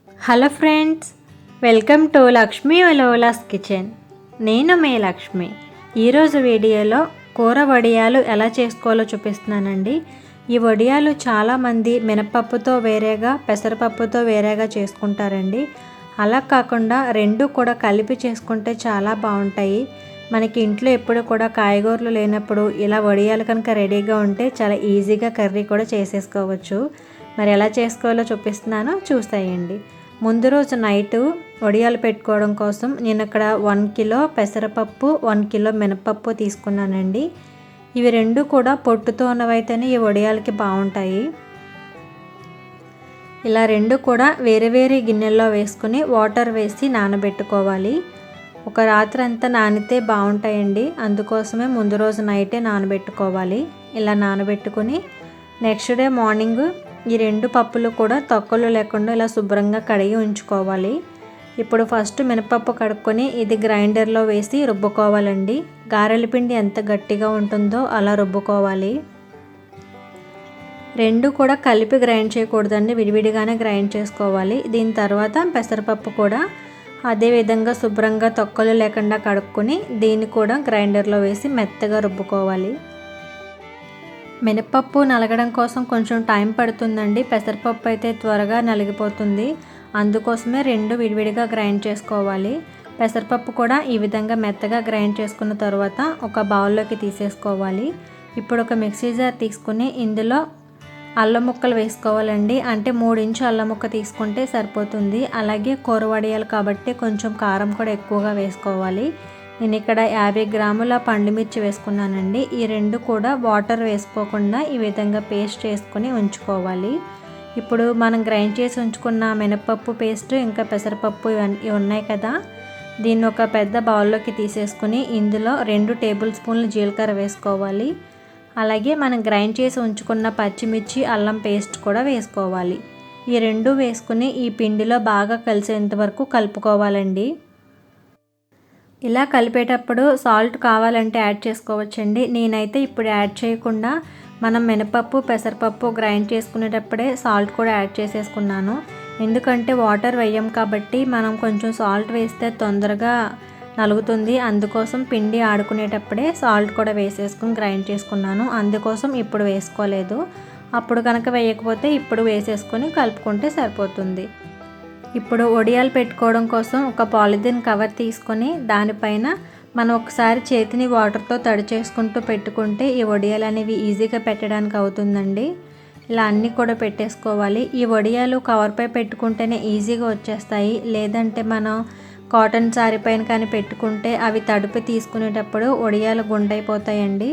Hello friends, welcome to Lakshmi ఒలువులాస్ kitchen. నేను మీ లక్ష్మి. ఈరోజు వీడియోలో కూర వడియాలు ఎలా చేసుకోవాలో చూపిస్తున్నానండి. ఈ వడియాలు చాలామంది మినపప్పుతో వేరేగా, పెసరపప్పుతో వేరేగా చేసుకుంటారండి. అలా కాకుండా రెండు కూడా కలిపి చేసుకుంటే చాలా బాగుంటాయి. మనకి ఇంట్లో ఎప్పుడు కూడా కాయగూరలు లేనప్పుడు ఇలా వడియాలు కనుక రెడీగా ఉంటే చాలా ఈజీగా కర్రీ కూడా చేసేసుకోవచ్చు. మరి ఎలా చేసుకోవాలో చూపిస్తున్నాను, చూసేయండి. ముందు రోజు నైట్ వడియాలు పెట్టుకోవడం కోసం నేను ఇక్కడ 1 కిలో పెసరపప్పు, 1 కిలో మినపప్పు తీసుకున్నానండి. ఇవి రెండు కూడా పొట్టుతో ఉన్నవైతేనే ఈ వడియాలకి బాగుంటాయి. ఇలా రెండు కూడా వేరే వేరే గిన్నెల్లో వేసుకుని వాటర్ వేసి నానబెట్టుకోవాలి. ఒక రాత్రి అంతా నానితే బాగుంటాయండి. అందుకోసమే ముందు రోజు నైటే నానబెట్టుకోవాలి. ఇలా నానబెట్టుకుని నెక్స్ట్ డే మార్నింగ్ ఈ రెండు పప్పులు కూడా తొక్కలు లేకుండా ఇలా శుభ్రంగా కడిగి ఉంచుకోవాలి. ఇప్పుడు ఫస్ట్ మినపప్పు కడుక్కొని ఇది గ్రైండర్లో వేసి రుబ్బుకోవాలండి. గారెల పిండి ఎంత గట్టిగా ఉంటుందో అలా రుబ్బుకోవాలి. రెండు కూడా కలిపి గ్రైండ్ చేయకూడదండి, విడివిడిగానే గ్రైండ్ చేసుకోవాలి. దీని తర్వాత పెసరపప్పు కూడా అదే విధంగా శుభ్రంగా తొక్కలు లేకుండా కడుక్కొని దీన్ని కూడా గ్రైండర్లో వేసి మెత్తగా రుబ్బుకోవాలి. మినపప్పు నలగడం కోసం కొంచెం టైం పడుతుందండి. పెసరపప్పు అయితే త్వరగా నలిగిపోతుంది. అందుకోసమే రెండు విడివిడిగా గ్రైండ్ చేసుకోవాలి. పెసరపప్పు కూడా ఈ విధంగా మెత్తగా గ్రైండ్ చేసుకున్న తర్వాత ఒక బౌల్లోకి తీసేసుకోవాలి. ఇప్పుడు ఒక మిక్సీ జార్ తీసుకుని ఇందులో అల్లం ముక్కలు వేసుకోవాలండి. అంటే 3 ఇంచు అల్లం ముక్క తీసుకుంటే సరిపోతుంది. అలాగే కూర వడియాలు కాబట్టి కొంచెం కారం కూడా ఎక్కువగా వేసుకోవాలి. నేను ఇక్కడ 50 గ్రాముల పండుమిర్చి వేసుకున్నానండి. ఈ రెండు కూడా వాటర్ వేసుకోకుండా ఈ విధంగా పేస్ట్ చేసుకుని ఉంచుకోవాలి. ఇప్పుడు మనం గ్రైండ్ చేసి ఉంచుకున్న మినపప్పు పేస్ట్ ఇంకా పెసరపప్పు ఇవన్నీ ఉన్నాయి కదా, దీన్ని ఒక పెద్ద బౌల్లోకి తీసేసుకుని ఇందులో 2 టేబుల్ స్పూన్లు జీలకర్ర వేసుకోవాలి. అలాగే మనం గ్రైండ్ చేసి ఉంచుకున్న పచ్చిమిర్చి, అల్లం పేస్ట్ కూడా వేసుకోవాలి. ఈ రెండు వేసుకుని ఈ పిండిలో బాగా కలిసేంత వరకు కలుపుకోవాలండి. ఇలా కలిపేటప్పుడు సాల్ట్ కావాలంటే యాడ్ చేసుకోవచ్చండి. నేనైతే ఇప్పుడు యాడ్ చేయకుండా మనం మినపప్పు, పెసరపప్పు గ్రైండ్ చేసుకునేటప్పుడే సాల్ట్ కూడా యాడ్ చేసేసుకున్నాను. ఎందుకంటే వాటర్ వేయం కాబట్టి మనం కొంచెం సాల్ట్ వేస్తే తొందరగా నలుగుతుంది. అందుకోసం పిండి ఆడుకునేటప్పుడే సాల్ట్ కూడా వేసేసుకుని గ్రైండ్ చేసుకున్నాను. అందుకోసం ఇప్పుడు వేసుకోలేదు. అప్పుడు కనుక వేయకపోతే ఇప్పుడు వేసేసుకొని కలుపుకుంటే సరిపోతుంది. ఇప్పుడు వడియాలు పెట్టుకోవడం కోసం ఒక పాలిథిన్ కవర్ తీసుకొని దానిపైన మనం ఒకసారి చేతిని వాటర్తో తడి చేసుకుంటూ పెట్టుకుంటే ఈ వడియాలు అనేవి ఈజీగా పెట్టడానికి అవుతుందండి. ఇలా అన్నీ కూడా పెట్టేసుకోవాలి. ఈ వడియాలు కవర్పై పెట్టుకుంటేనే ఈజీగా వచ్చేస్తాయి. లేదంటే మనం కాటన్ శారీ పైన కానీ పెట్టుకుంటే అవి తడిపి తీసుకునేటప్పుడు వడియాలు గుండైపోతాయండి.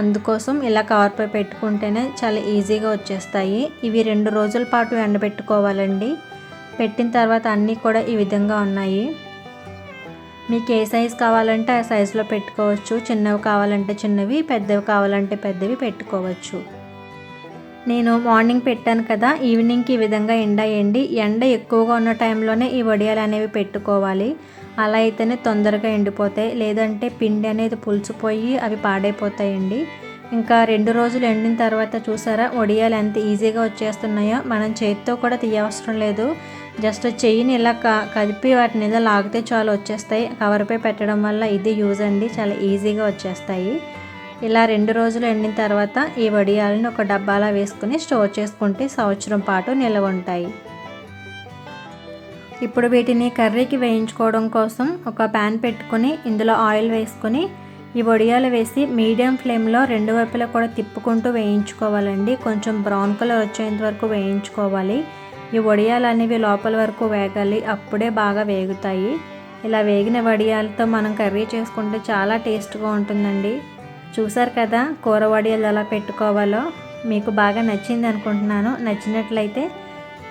అందుకోసం ఇలా కవర్పై పెట్టుకుంటేనే చాలా ఈజీగా వచ్చేస్తాయి. ఇవి 2 రోజుల పాటు ఎండబెట్టుకోవాలండి. పెట్టిన తర్వాత అన్నీ కూడా ఈ విధంగా ఉన్నాయి. మీకు ఏ సైజు కావాలంటే ఆ సైజులో పెట్టుకోవచ్చు. చిన్నవి కావాలంటే చిన్నవి, పెద్దవి కావాలంటే పెద్దవి పెట్టుకోవచ్చు. నేను మార్నింగ్ పెట్టాను కదా, ఈవినింగ్కి ఈ విధంగా ఎండ ఎక్కువగా ఉన్న టైంలోనే ఈ వడియాలు అనేవి పెట్టుకోవాలి. అలా అయితేనే తొందరగా ఎండిపోతాయి. లేదంటే పిండి అనేది పులిసిపోయి అవి పాడైపోతాయండి. ఇంకా 2 రోజులు ఎండిన తర్వాత చూసారా వడియాలు ఎంత ఈజీగా వచ్చేస్తున్నాయో. మనం చేతితో కూడా తీయవసరం లేదు. జస్ట్ చెయ్యిని ఇలా కదిపి వాటిని ఇలా లాగితే చాలు వచ్చేస్తాయి. కవర్పై పెట్టడం వల్ల ఇది యూజ్ అండి, చాలా ఈజీగా వచ్చేస్తాయి. ఇలా 2 రోజులు ఎండిన తర్వాత ఈ వడియాలను ఒక డబ్బాలో వేసుకుని స్టోర్ చేసుకుంటే సంవత్సరం పాటు నిల్వ ఉంటాయి. ఇప్పుడు వీటిని కర్రీకి వేయించుకోవడం కోసం ఒక ప్యాన్ పెట్టుకొని ఇందులో ఆయిల్ వేసుకొని ఈ వడియాలు వేసి మీడియం ఫ్లేమ్లో 2 వైపులా కూడా తిప్పుకుంటూ వేయించుకోవాలండి. కొంచెం బ్రౌన్ కలర్ వచ్చేంత వరకు వేయించుకోవాలి. ఈ వడియాలు అనేవి లోపల వరకు వేగాలి, అప్పుడే బాగా వేగుతాయి. ఇలా వేగిన వడియాలతో మనం కర్రీ చేసుకుంటే చాలా టేస్ట్గా ఉంటుందండి. చూసారు కదా కూర వడియాలు ఎలా పెట్టుకోవాలో. మీకు బాగా నచ్చింది అనుకుంటున్నాను. నచ్చినట్లయితే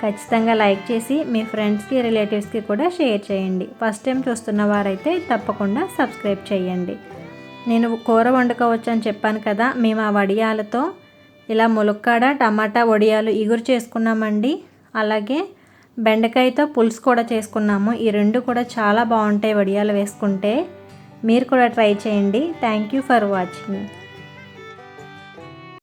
ఖచ్చితంగా లైక్ చేసి మీ ఫ్రెండ్స్కి, రిలేటివ్స్కి కూడా షేర్ చేయండి. ఫస్ట్ టైం చూస్తున్న వారైతే తప్పకుండా సబ్స్క్రైబ్ చేయండి. నేను కూర వండుకోవచ్చు అని చెప్పాను కదా, మేము ఆ వడియాలతో ఇలా ములక్కాడ, టమాటా వడియాలు ఇగురు చేసుకున్నామండి. అలాగే బెండకాయతో పులుసు కూడా చేసుకున్నాము. ఈ రెండు కూడా చాలా బాగుంటాయి వడియాలు వేసుకుంటే. మీరు కూడా ట్రై చేయండి. Thank you for watching.